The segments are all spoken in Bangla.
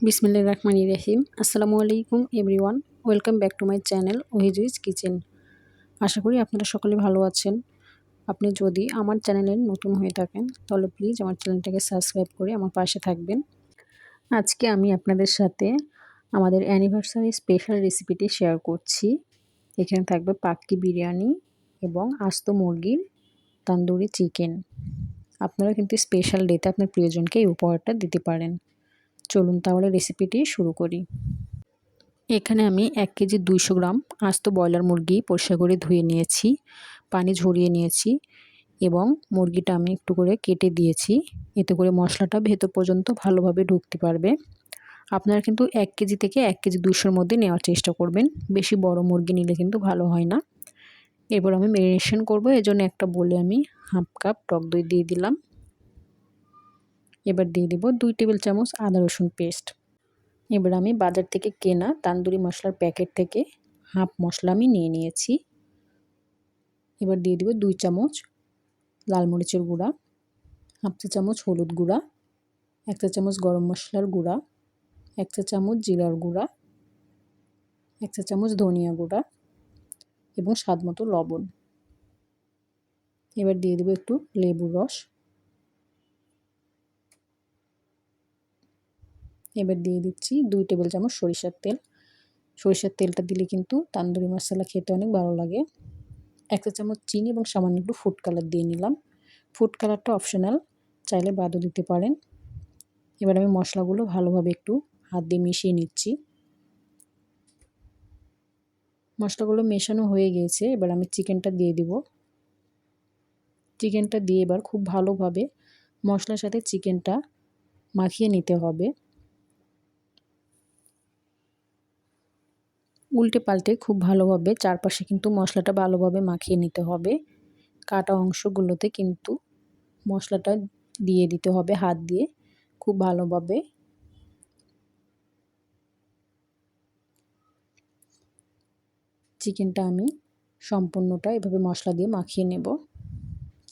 বিসমিল্লাহির রহমানির রহিম। আসসালামু আলাইকুম everyone, welcome back to my channel ওহিজুইজ কিচেন। আশা করি আপনারা সকলে ভালো আছেন। আপনি যদি আমার চ্যানেলে নতুন হয়ে থাকেন তাহলে প্লিজ আমার চ্যানেলটাকে সাবস্ক্রাইব করে আমার পাশে থাকবেন। আজকে আমি আপনাদের সাথে আমাদের অ্যানিভার্সারি স্পেশাল রেসিপিটি শেয়ার করছি। এখানে থাকবে পাক্কি বিরিয়ানি এবং আস্ত মুরগির তান্দুরি চিকেন। আপনারা কিন্তু স্পেশাল ডেতে আপনার প্রিয়জনকে এই উপহারটা দিতে পারেন। চলুন তাহলে রেসিপিটি শুরু করি। এখানে আমি 1 কেজি 200 গ্রাম আস্ত ব্রয়লার মুরগি পরিষ্কার করে ধুয়ে নিয়েছি, পানি ঝরিয়ে নিয়েছি এবং মুরগিটা আমি একটু করে কেটে দিয়েছি। এতে করে মশলাটা ভেতর পর্যন্ত ভালোভাবে ঢুকতে পারবে। আপনারা কিন্তু 1 কেজি থেকে 1 কেজি 200-র মধ্যে নেওয়ার চেষ্টা করবেন। বেশি বড় মুরগি নিলে কিন্তু ভালো হয় না। এরপর আমি ম্যারিনেশন করব, এজন্য একটা বলে আমি হাফ কাপ টক দই দিয়ে দিলাম। এবার দিয়ে দেব 2 টেবিল চামচ আদা রসুন পেস্ট। এবার আমি বাজার থেকে কেনা তান্দুরি মশলার প্যাকেট থেকে হাফ মশলা আমি নিয়ে নিয়েছি। এবার দিয়ে দেব 2 চামচ লাল মরিচের গুঁড়া, হাফ চা চামচ হলুদ গুঁড়া, 1 চা চামচ গরম মশলার গুঁড়া, 1 চা চামচ জিরার গুঁড়া, 1 চা চামচ ধনিয়া গুঁড়া এবং স্বাদ মতো লবণ। এবার দিয়ে দেব একটু লেবুর রস। এবার দিয়ে দিচ্ছি 2 টেবিল চামচ সরিষার তেল। সরিষার তেলটা দিলে কিন্তু তান্দুরি মশলা খেতে অনেক ভালো লাগে। 1 চা চামচ চিনি এবং সামান্য একটু ফুড কালার দিয়ে নিলাম। ফুড কালারটা অপশনাল, চাইলে বাদও দিতে পারেন। এবার আমি মশলাগুলো ভালোভাবে একটু হাত দিয়ে মিশিয়ে নিচ্ছি। মশলাগুলো মেশানো হয়ে গিয়েছে, এবার আমি চিকেনটা দিয়ে দিব। চিকেনটা দিয়ে এবার খুব ভালোভাবে মশলার সাথে চিকেনটা মাখিয়ে নিতে হবে। উল্টে পাল্টে খুব ভালোভাবে চারপাশে কিন্তু মশলাটা ভালোভাবে মাখিয়ে নিতে হবে। কাটা অংশগুলোতে কিন্তু মশলাটা দিয়ে দিতে হবে হাত দিয়ে খুব ভালোভাবে। চিকেনটা আমি সম্পূর্ণটা এভাবে মশলা দিয়ে মাখিয়ে নেব।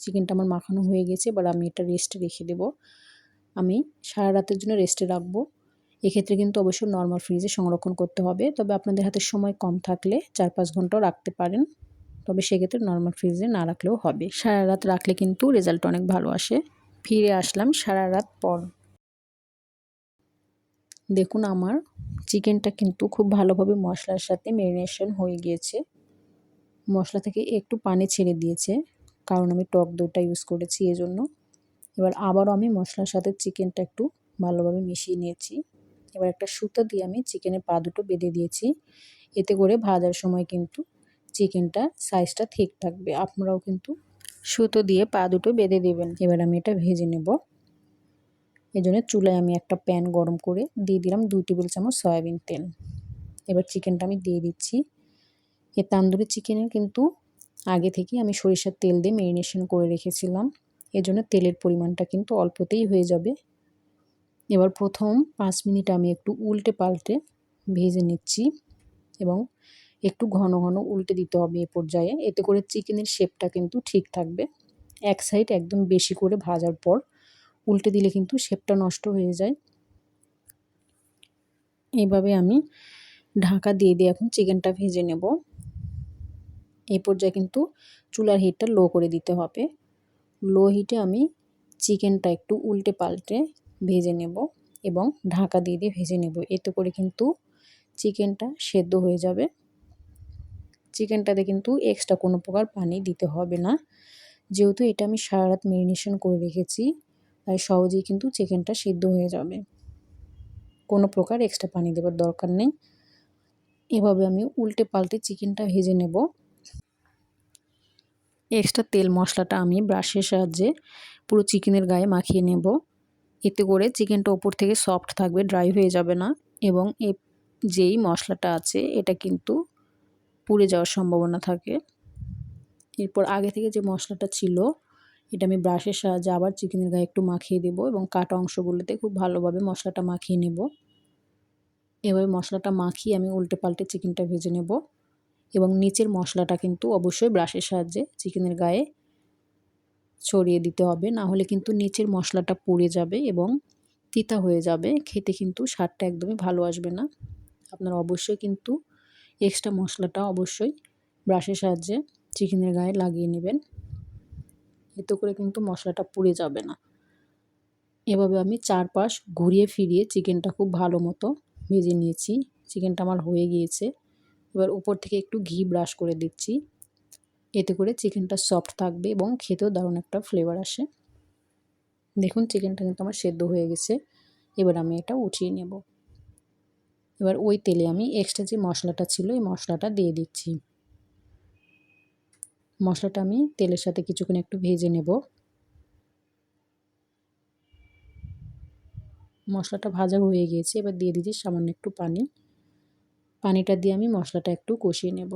চিকেনটা আমার মাখানো হয়ে গেছে, এবার আমি এটা রেস্টে রেখে দেব। আমি সারা রাতের জন্য রেস্টে রাখবো। এক্ষেত্রে কিন্তু অবশ্যই নর্মাল ফ্রিজে সংরক্ষণ করতে হবে, তবে আপনাদের হাতে সময় কম থাকলে 4-5 ঘন্টাও রাখতে পারেন, তবে সেক্ষেত্রে নর্মাল ফ্রিজে না রাখলেও হবে। সারা রাত রাখলে কিন্তু রেজাল্ট অনেক ভালো আসে। ফিরে আসলাম সারা রাত পর। দেখুন আমার চিকেনটা কিন্তু খুব ভালোভাবে মশলার সাথে ম্যারিনেশন হয়ে গিয়েছে। মশলা থেকে একটু পানি ছেড়ে দিয়েছে, কারণ আমি টক দইটা ইউজ করেছি এজন্য। এবার আবারও আমি মশলার সাথে চিকেনটা একটু ভালোভাবে মিশিয়ে নিয়েছি। এবার একটা সুতো দিয়ে আমি চিকেনের পা দুটো বেঁধে দিয়েছি। এতে করে ভাজার সময় কিন্তু চিকেনটা সাইজটা ঠিক থাকবে। আপনারাও কিন্তু সুতো দিয়ে পা দুটো বেঁধে দেবেন। এবার আমি এটা ভেজে নেব। এজন্য চুলায় আমি একটা প্যান গরম করে দিয়ে দিলাম 2 টেবিল চামচ সয়াবিন তেল। এবার চিকেনটা আমি দিয়ে দিচ্ছি। এই তান্দুরি চিকেনে কিন্তু আগে থেকেই আমি সরিষার তেল দিয়ে ম্যারিনেশন করে রেখেছিলাম, এজন্য তেলের পরিমাণটা কিন্তু অল্পতেই হয়ে যাবে। এবার প্রথম 5 মিনিট আমি একটু উল্টে পাল্টে ভেজে নিচ্ছি এবং একটু ঘন ঘন উল্টে দিতে হবে এ পর্যায়ে। এতে করে চিকেনের শেপটা কিন্তু ঠিক থাকবে। এক সাইড একদম বেশি করে ভাজার পর উল্টে দিলে কিন্তু শেপটা নষ্ট হয়ে যায়। এইভাবে আমি ঢাকা দিয়ে দিয়ে এখন চিকেনটা ভেজে নেব। এই পর্যায়ে কিন্তু চুলার হিটটা লো করে দিতে হবে। লো হিটে আমি চিকেনটা একটু উল্টে পাল্টে ভেজে নেব এবং ঢাকা দিয়ে দিয়ে ভেজে নেব। এতে করে কিন্তু চিকেনটা সেদ্ধ হয়ে যাবে। চিকেনটাতে কিন্তু এক্সট্রা কোনো প্রকার পানি দিতে হবে না, যেহেতু এটা আমি সারা রাত ম্যারিনেশন করে রেখেছি, তাই সহজেই কিন্তু চিকেনটা সিদ্ধ হয়ে যাবে। কোনো প্রকার এক্সট্রা পানি দেওয়ার দরকার নেই। এভাবে আমি উল্টে পাল্টে চিকেনটা ভেজে নেব। এক্সট্রা তেল মশলাটা আমি ব্রাশের সাহায্যে পুরো চিকেনের গায়ে মাখিয়ে নেব। এতে করে চিকেনটা ওপর থেকে সফট থাকবে, ড্রাই হয়ে যাবে না এবং যেই মশলাটা আছে এটা কিন্তু পুড়ে যাওয়ার সম্ভাবনা থাকে। এরপর আগে থেকে যে মশলাটা ছিল এটা আমি ব্রাশের সাহায্যে আবার চিকেনের গায়ে একটু মাখিয়ে দেব এবং কাটা অংশগুলোতে খুব ভালোভাবে মশলাটা মাখিয়ে নেব। এভাবে মশলাটা মাখিয়ে আমি উল্টে পাল্টে চিকেনটা ভেজে নেব এবং নিচের মশলাটা কিন্তু অবশ্যই ব্রাশের সাহায্যে চিকেনের গায়ে ছড়িয়ে দিতে হবে, না হলে কিন্তু নিচের মশলাটা পুড়ে যাবে এবং তিতা হয়ে যাবে, খেতে কিন্তু স্বাদটা একদমই ভালো আসবে না। আপনারা অবশ্যই কিন্তু এক্সট্রা মশলাটা অবশ্যই ব্রাশের সাহায্যে চিকেনের গায়ে লাগিয়ে নেবেন, এতে করে কিন্তু মশলাটা পুড়ে যাবে না। এভাবে আমি চারপাশ ঘুরিয়ে ফিরিয়ে চিকেনটা খুব ভালো মতো ভেজে নিয়েছি। চিকেনটা আমার হয়ে গিয়েছে। এবার উপর থেকে একটু ঘি ব্রাশ করে দিচ্ছি, এতে করে চিকেনটা সফট থাকবে এবং খেতেও দারুণ একটা ফ্লেভার আসে। দেখুন চিকেনটা কিন্তু আমার সেদ্ধ হয়ে গেছে। এবার আমি এটা উঠিয়ে নেব। এবার ওই তেলে আমি এক্সট্রা যে মশলাটা ছিল এই মশলাটা দিয়ে দিচ্ছি। মশলাটা আমি তেলের সাথে কিছুক্ষণ একটু ভেজে নেব। মশলাটা ভাজা হয়ে গিয়েছে, এবার দিয়ে দিচ্ছি সামান্য একটু পানি। পানিটা দিয়ে আমি মশলাটা একটু কষিয়ে নেব।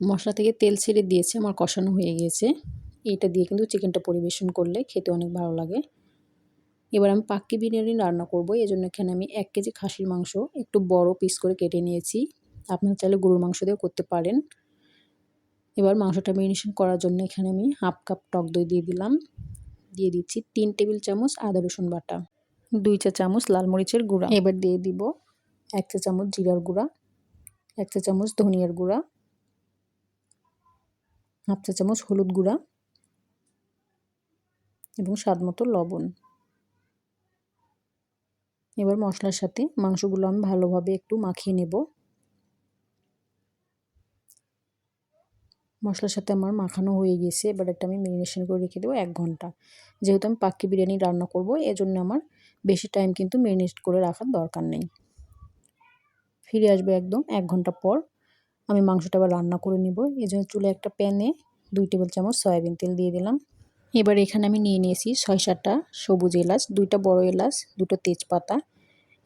মশলা থেকে তেল ছেড়ে দিয়েছে, আমার কষানো হয়ে গিয়েছে। এইটা দিয়ে কিন্তু চিকেনটা পরিবেশন করলে খেতে অনেক ভালো লাগে। এবার আমি পাক্কি বিরিয়ানি রান্না করব, এজন্য এখানে আমি 1 কেজি খাসির মাংস একটু বড় পিস করে কেটে নিয়েছি। আপনারা চাইলে গরুর মাংস দিয়েও করতে পারেন। এবার মাংসটা ম্যারিনেশন করার জন্য এখানে আমি হাফ কাপ টক দই দিয়ে দিলাম। দিয়ে দিচ্ছি 3 টেবিল চামচ আদা রসুন বাটা, 2 চা চামচ লাল মরিচের গুঁড়া। এবার দিয়ে দিব 1 চা চামচ জিরার গুঁড়া, 1 চা চামচ ধনিয়ার গুঁড়া, হাফ চা চামচ হলুদ গুঁড়া এবং স্বাদমতো লবণ। এবার মশলার সাথে মাংসগুলো আমি ভালোভাবে একটু মাখিয়ে নেব। মশলার সাথে আমার মাখানো হয়ে গেছে। এবার একটা আমি ম্যারিনেশন করে রেখে দেবো 1 ঘন্টা। যেহেতু আমি পাক্কি বিরিয়ানি রান্না করব, এজন্য আমার বেশি টাইম কিন্তু ম্যারিনেট করে রাখার দরকার নেই। ফিরে আসবে একদম 1 ঘন্টা পর। আমি মাংসটা আবার রান্না করে নিব। এজন্য চুলায় একটা প্যানে 2 টেবিল চামচ সয়াবিন তেল দিয়ে দিলাম। এবার এখানে আমি নিয়ে নিয়েছি 6-7টা সবুজ এলাচ, 2টা বড় এলাচ, 2টো তেজপাতা,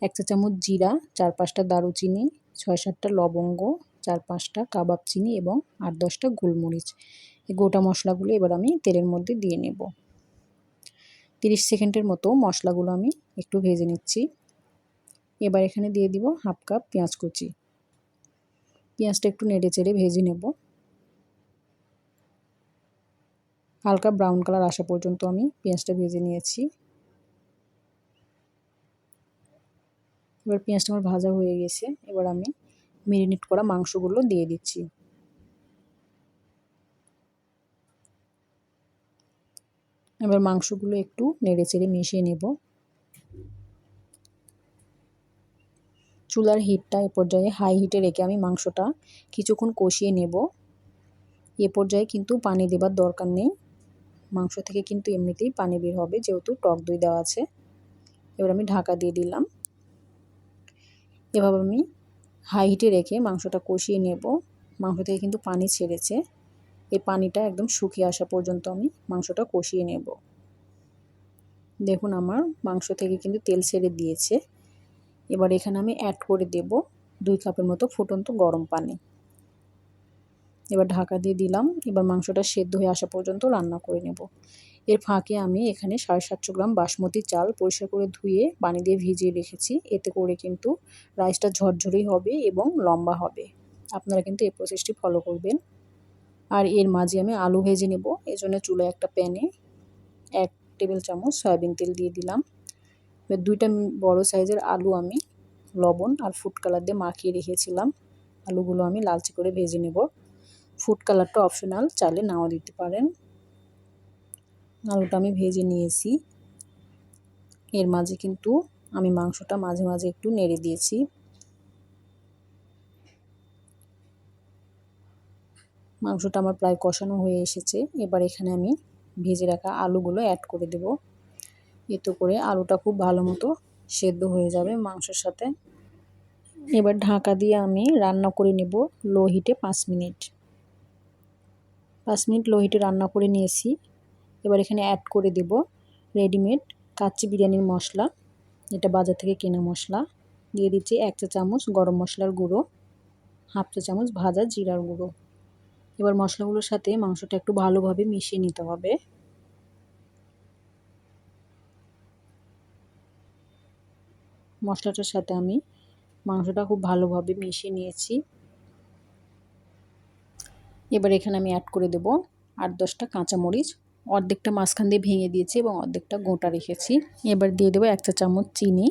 1 চা চামচ জিরা, 4-5টা দারুচিনি, 6-7টা লবঙ্গ, 4-5টা কাবাব চিনি এবং 8-10টা গোলমরিচ। এই গোটা মশলাগুলো এবার আমি তেলের মধ্যে দিয়ে নেব। 30 সেকেন্ডের মতো মশলাগুলো আমি একটু ভেজে নিচ্ছি। এবার এখানে দিয়ে দিব হাফ কাপ পেঁয়াজ কুচি। পেঁয়াজটা একটু নেড়েচেড়ে ভেজে নেব। হালকা ব্রাউন কালার আসা পর্যন্ত আমি পেঁয়াজটা ভেজে নিয়েছি। এবার পেঁয়াজটা আমার ভাজা হয়ে গেছে। এবার আমি ম্যারিনেট করা মাংসগুলো দিয়ে দিচ্ছি। এবার মাংসগুলো একটু নেড়েচেড়ে মিশিয়ে নেব। চুলার হিটটা এ পর্যায়ে হাই হিটে রেখে আমি মাংসটা কিছুক্ষণ কষিয়ে নেব। এ পর্যায়ে কিন্তু পানি দেবার দরকার নেই, মাংস থেকে কিন্তু এমনিতেই পানি বের হবে যেহেতু টক দই দেওয়া আছে। এবার আমি ঢাকা দিয়ে দিলাম। এভাবে আমি হাই হিটে রেখে মাংসটা কষিয়ে নেব। মাংস থেকে কিন্তু পানি ছেড়েছে, এই পানিটা একদম শুকিয়ে আসা পর্যন্ত আমি মাংসটা কষিয়ে নেব। দেখুন আমার মাংস থেকে কিন্তু তেল ছেড়ে দিয়েছে। এবার এখানে আমি অ্যাড করে দেব 2 কাপের মতো ফুটন্ত গরম পানি। এবার ঢাকা দিয়ে দিলাম। এবার মাংসটা সেদ্ধ হয়ে আসা পর্যন্ত রান্না করে নেব। এর ফাঁকে আমি এখানে 750 গ্রাম বাসমতি চাল পরিষ্কার করে ধুয়ে পানি দিয়ে ভিজিয়ে রেখেছি। এতে করে কিন্তু রাইসটা ঝরঝরেই হবে এবং লম্বা হবে। আপনারা কিন্তু এই প্রসেসটি ফলো করবেন। আর এর মাঝে আমি আলু ভেজে নেব। এজন্য চুলায় একটা প্যানে 1 টেবিল চামচ সয়াবিন তেল দিয়ে দিলাম। এবার 2টা বড় সাইজের আলু আমি লবণ আর ফুড কালার দিয়ে মাখিয়ে রেখেছিলাম। আলুগুলো আমি লালচে করে ভেজে নেব। ফুড কালারটা অপশনাল, চাইলে নাও দিতে পারেন। আলুটা আমি ভেজে নিয়েছি। এর মাঝে কিন্তু আমি মাংসটা মাঝে মাঝে একটু নেড়ে দিয়েছি। মাংসটা আমার প্রায় কষানো হয়ে এসেছে। এবার এখানে আমি ভেজে রাখা আলুগুলো অ্যাড করে দেব। এতে করে আলুটা খুব ভালো মতো সেদ্ধ হয়ে যাবে মাংসের সাথে। এবার ঢাকা দিয়ে আমি রান্না করে নেব লো হিটে 5 মিনিট। 5 মিনিট লো হিটে রান্না করে নিয়েছি। এবার এখানে অ্যাড করে দেব রেডিমেড কাচ্চি বিরিয়ানির মশলা। এটা বাজার থেকে কেনা মশলা। দিয়ে দিচ্ছি 1 চা চামচ গরম মশলার গুঁড়ো, হাফ চা চামচ ভাজা জিরার গুঁড়ো। এবার মশলাগুলোর সাথে মাংসটা একটু ভালোভাবে মিশিয়ে নিতে হবে। মশলাটার সাথে আমি মাংসটা খুব ভালোভাবে মিশিয়ে নিয়েছি। এবার এখানে আমি অ্যাড করে দেব 8-10টা কাঁচামরিচ অর্ধেকটা মাঝখান দিয়ে ভেঙে দিয়েছি এবং অর্ধেকটা গোটা রেখেছি। এবার দিয়ে দেবো 1 চা চামচ চিনি।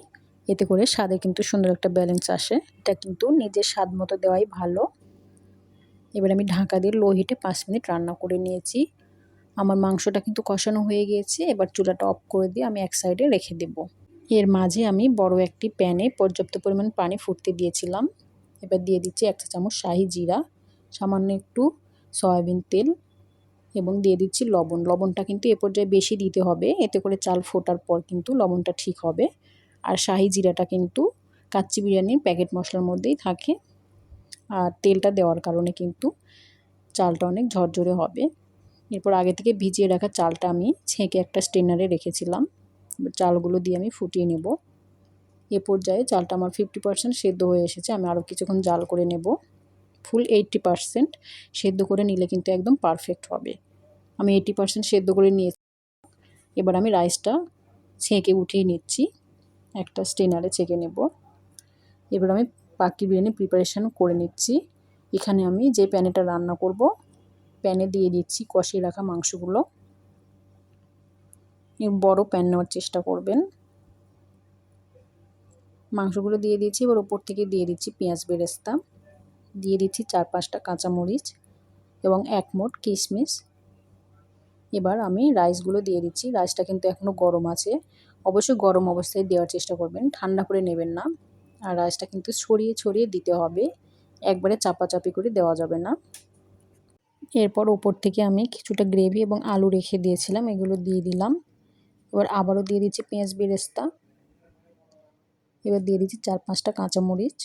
এতে করে স্বাদে কিন্তু সুন্দর একটা ব্যালেন্স আসে। এটা কিন্তু নিজের স্বাদ মতো দেওয়াই ভালো। এবার আমি ঢাকা দিয়ে লো হিটে 5 মিনিট রান্না করে নিয়েছি। আমার মাংসটা কিন্তু কষানো হয়ে গিয়েছে। এবার চুলাটা অফ করে দিয়ে আমি এক সাইডে রেখে দেব। এর মাঝে আমি বড় একটি প্যানে পর্যাপ্ত পরিমাণ পানি ফুটতে দিয়েছিলাম। এবার দিয়ে দিচ্ছি 1 চা চামচ শাহি জিরা, সামান্য একটু সয়াবিন তেল এবং দিয়ে দিচ্ছি লবণ। লবণটা কিন্তু এ পর্যায়ে বেশি দিতে হবে, এতে করে চাল ফোটার পর কিন্তু লবণটা ঠিক হবে। আর শাহি জিরাটা কিন্তু কাচ্চি বিরিয়ানির প্যাকেট মশলার মধ্যেই থাকে। আর তেলটা দেওয়ার কারণে কিন্তু চালটা অনেক ঝরঝরে হবে। এরপর আগে থেকে ভিজিয়ে রাখা চালটা আমি ছেঁকে একটা স্ট্রেনারে রেখেছিলাম। চালগুলো দিয়ে আমি ফুটিয়ে নেব। এ পর্যায়ে চালটা আমার 50% সেদ্ধ হয়ে এসেছে। আমি আরও কিছুক্ষণ জাল করে নেব। ফুল 80% সেদ্ধ করে নিলে কিন্তু একদম পারফেক্ট হবে। আমি 80% সেদ্ধ করে নিয়েছি। এবার আমি রাইসটা ছেঁকে উঠিয়ে নিচ্ছি, একটা স্ট্রেনারে ছেঁকে নেব। এবার আমি পাক্কি বিরিয়ানি প্রিপারেশান করে নিচ্ছি। এখানে আমি যে প্যানেটা রান্না করব, প্যানে দিয়ে দিচ্ছি কষিয়ে রাখা মাংসগুলো। বড় প্যান নেওয়ার চেষ্টা করবেন। মাংসগুলো দিয়ে দিয়েছি। এবার ওপর থেকে দিয়ে দিচ্ছি পেঁয়াজ বেরেস্তা, দিয়ে দিচ্ছি 4-5টা কাঁচামরিচ এবং 1 মুঠ কিশমিশ। এবার আমি রাইসগুলো দিয়ে দিচ্ছি। রাইসটা কিন্তু এখনও গরম আছে, অবশ্যই গরম অবস্থায় দেওয়ার চেষ্টা করবেন, ঠান্ডা করে নেবেন না। আর রাইসটা কিন্তু ছড়িয়ে ছড়িয়ে দিতে হবে, একবারে চাপাচাপি করে দেওয়া যাবে না। এরপর ওপর থেকে আমি কিছুটা গ্রেভি এবং আলু রেখে দিয়েছিলাম, এগুলো দিয়ে দিলাম। এবার আবারও দিয়ে দিচ্ছি পেঁয়াজ বেরেস্তা। এবার দিয়ে দিচ্ছি 4-5টা কাঁচামরিচ,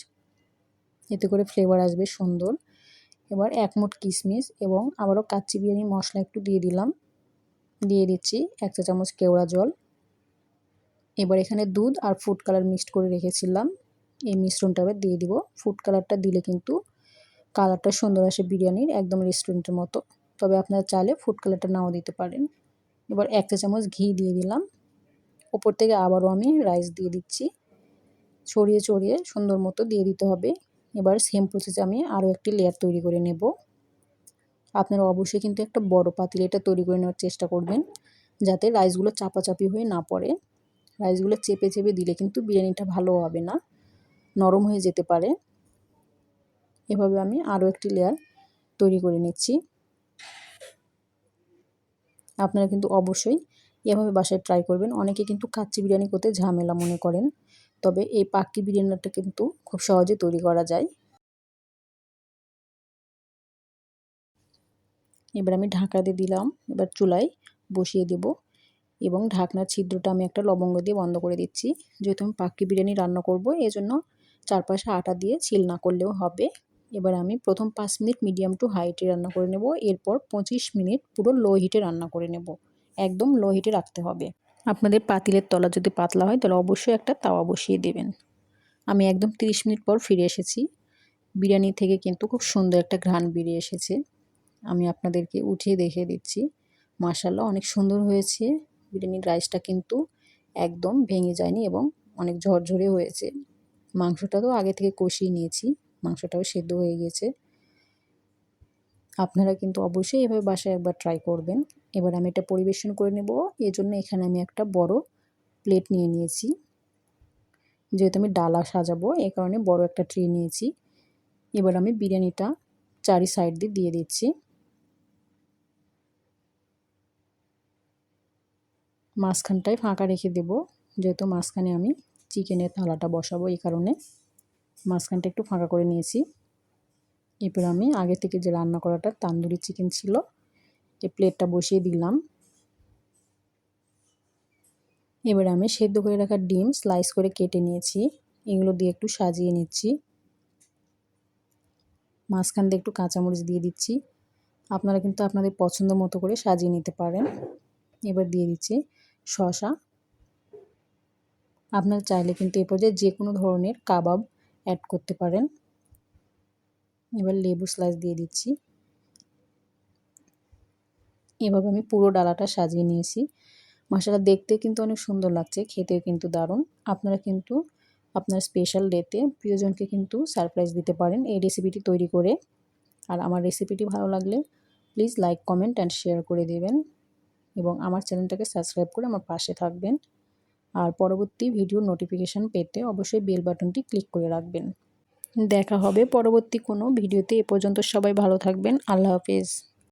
এতে করে ফ্লেভার আসবে সুন্দর। এবার 1 মুঠ কিশমিশ এবং আবারও কাচ্চি বিরিয়ানি মশলা একটু দিয়ে দিলাম। দিয়ে দিচ্ছি 1 চা চামচ কেওড়া জল। এবার এখানে দুধ আর ফুড কালার মিক্সড করে রেখেছিলাম, এই মিশ্রণটা এবার দিয়ে দিব। ফুড কালারটা দিলে কিন্তু কালারটা সুন্দর আসে বিরিয়ানির, একদম রেস্টুরেন্টের মতো। তবে আপনারা চাইলে ফুড কালারটা নাও দিতে পারেন। এবার 1 চা চামচ ঘি দিয়ে দিলাম। ওপর থেকে আবারও আমি রাইস দিয়ে দিচ্ছি, ছড়িয়ে ছড়িয়ে সুন্দর মতো দিয়ে দিতে হবে। এবার সেম প্রসেসে আমি আরও একটি লেয়ার তৈরি করে নেব। আপনারা অবশ্যই কিন্তু একটা বড় পাতিলে এটা তৈরি করে নেওয়ার চেষ্টা করবেন, যাতে রাইসগুলো চাপাচাপি হয়ে না পড়ে। রাইসগুলো চেপে চেপে দিলে কিন্তু বিরিয়ানিটা ভালো হবে না, নরম হয়ে যেতে পারে। এভাবে আমি আরও একটি লেয়ার তৈরি করে নিচ্ছি। আপনারা কিন্তু অবশ্যই এভাবে বাসায় ট্রাই করবেন। অনেকে কিন্তু কাচ্চি বিরিয়ানি করতে ঝামেলা মনে করেন, তবে এই পাক্কি বিরিয়ানিটা কিন্তু খুব সহজে তৈরি করা যায়। এবার আমি ঢাকা দিয়ে দিলাম। এবার চুলায় বসিয়ে দেব এবং ঢাকনার ছিদ্রটা আমি একটা লবঙ্গ দিয়ে বন্ধ করে দিচ্ছি। যেহেতু আমি পাক্কি বিরিয়ানি রান্না করব, এজন্য চারপাশে আটা দিয়ে সিল না করলেও হবে। এবার আমি প্রথম 5 মিনিট মিডিয়াম টু হাই হিটে রান্না করে নেব। এরপর 25 মিনিট পুরো লো হিটে রান্না করে নেব। একদম লো হিটে রাখতে হবে। আপনাদের পাতিলের তলা যদি পাতলা হয় তাহলে অবশ্যই একটা তাওয়া বসিয়ে দেবেন। আমি একদম 30 মিনিট পর ফিরে এসেছি। বিরিয়ানি থেকে কিন্তু খুব সুন্দর একটা ঘ্রাণ বেরিয়ে এসেছে। আমি আপনাদেরকে উঠিয়ে দেখিয়ে দিচ্ছি। মাশাআল্লাহ, অনেক সুন্দর হয়েছে। বিরিয়ানির রাইসটা কিন্তু একদম ভেঙে যায়নি এবং অনেক ঝরঝরে হয়েছে। মাংসটা তো আগে থেকে কষিয়ে নিয়েছি, মাংসটাও সেদ্ধ হয়ে গিয়েছে। আপনারা কিন্তু অবশ্যই এভাবে বাসায় একবার ট্রাই করবেন। এবার আমি এটা পরিবেশন করে নেব। এজন্য এখানে আমি একটা বড় প্লেট নিয়ে নিয়েছি। যেহেতু আমি ডালা সাজাবো, এই কারণে বড় একটা ট্রে নিয়েছি। এবার আমি বিরিয়ানিটা চারি সাইড দিয়ে দিয়ে দিচ্ছি। মাঝখানটায় ফাঁকা রেখে দেব, যেহেতু মাঝখানে আমি চিকেনের থালাটা বসাবো, এই কারণে মাঝখানটা একটু ফাঁকা করে নিয়েছি। এরপর আমি আগে থেকে যে রান্না করাটা তান্দুরি চিকেন ছিল, এই প্লেটটা বসিয়ে দিলাম। এবার আমি সেদ্ধ করে রাখা ডিম স্লাইস করে কেটে নিয়েছি, এগুলো দিয়ে একটু সাজিয়ে নিচ্ছি। মাঝখান দিয়ে একটু কাঁচামরিচ দিয়ে দিচ্ছি। আপনারা কিন্তু আপনাদের পছন্দ মতো করে সাজিয়ে নিতে পারেন। এবার দিয়ে দিচ্ছি শসা। আপনারা চাইলে কিন্তু এ পর্যায়ে যে কোনো ধরনের কাবাব অ্যাড করতে পারেন। এবার লেবু স্লাইস দিয়ে দিচ্ছি। এভাবে আমি পুরো ডালাটা সাজিয়ে নিয়েছি। মাশাআল্লাহ, দেখতে কিন্তু অনেক সুন্দর লাগছে, খেতেও কিন্তু দারুণ। আপনারা কিন্তু আপনার স্পেশাল ডেতে প্রিয়জনকে কিন্তু সারপ্রাইজ দিতে পারেন এই রেসিপিটি তৈরি করে। আর আমার রেসিপিটি ভালো লাগলে please like, comment and share করে দেবেন। এবং আমার চ্যানেলটাকে সাবস্ক্রাইব করে আমার পাশে থাকবেন। আর পরবর্তী ভিডিও নোটিফিকেশান পেতে অবশ্যই বেল বাটনটি ক্লিক করে রাখবেন। দেখা হবে পরবর্তী কোনো ভিডিওতে। এ পর্যন্ত সবাই ভালো থাকবেন। আল্লাহ হাফেজ।